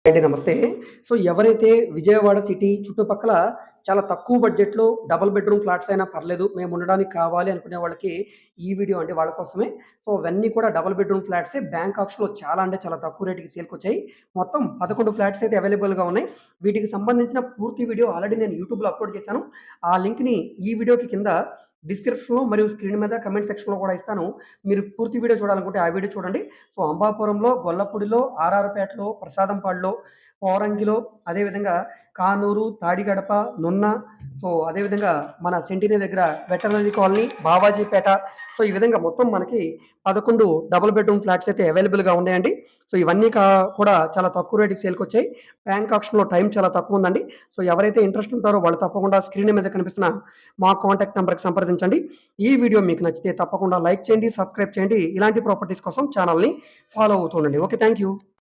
అండి నమస్తే. సో, ఎవరైతే విజయవాడ సిటీ చుట్టుపక్కల చాలా తక్కువ బడ్జెట్‌లో డబుల్ బెడ్‌రూమ్ ఫ్లాట్స్ అయినా పర్లేదు, మేము ఉండడానికి కావాలి అనుకునే వాళ్ళకి ఈ వీడియో అండి వాళ్ళ కోసమే. సో, అవన్నీ కూడా డబుల్ బెడ్‌రూమ్ ఫ్లాట్సే బ్యాంకాక్స్‌లో చాలా అంటే చాలా తక్కువ రేట్‌కి సేల్‌కొచ్చాయి. మొత్తం 11 ఫ్లాట్స్ అయితే అవైలబుల్‌గా ఉన్నాయి. వీటికి సంబంధించిన పూర్తి వీడియో ఆల్రెడీ నేను యూట్యూబ్‌లో అప్‌లోడ్ చేశాను. ఆ లింక్‌ని ఈ వీడియోకి కింద డిస్క్రిప్షన్‌లో మరియు స్క్రీన్ మీద కామెంట్ సెక్షన్‌లో కూడా ఇస్తాను. మీరు పూర్తి వీడియో చూడాలనుకుంటే ఆ వీడియో చూడండి. సో, అంబాపురంలో, గొల్లపూడిలో, ఆర్ఆర్‌పేటలో, ప్రసాదంపాడులో, పోరంకిలో, అదేవిధంగా కానూరు, తాడిగడప, నున్న, సో, అదేవిధంగా మన సెంటినరీ దగ్గర వెటర్నరీ కాలనీ, బావాజీపేట, సో, ఈ విధంగా మొత్తం మనకి 11 డబుల్ బెడ్‌రూమ్ ఫ్లాట్స్ అయితే అవైలబుల్‌గా ఉన్నాయండి. సో, ఇవన్నీ కూడా చాలా తక్కువ రేట్‌కి సేల్‌కొచ్చాయి. బ్యాంక్ ఆక్షన్‌లో టైం చాలా తక్కువుందండి. సో, ఎవరైతే ఇంట్రెస్ట్ ఉంటారో వాళ్ళు తప్పకుండా స్క్రీన్ మీద కనిపిస్తున్న మా కాంటాక్ట్ నంబర్‌కి సంప్రదించండి. ఈ వీడియో మీకు నచ్చితే తప్పకుండా లైక్ చేయండి, సబ్స్క్రైబ్ చేయండి. ఇలాంటి ప్రాపర్టీస్ కోసం ఛానెల్‌ని ఫాలో అవుతూ ఉండండి. ఓకే. Thank you.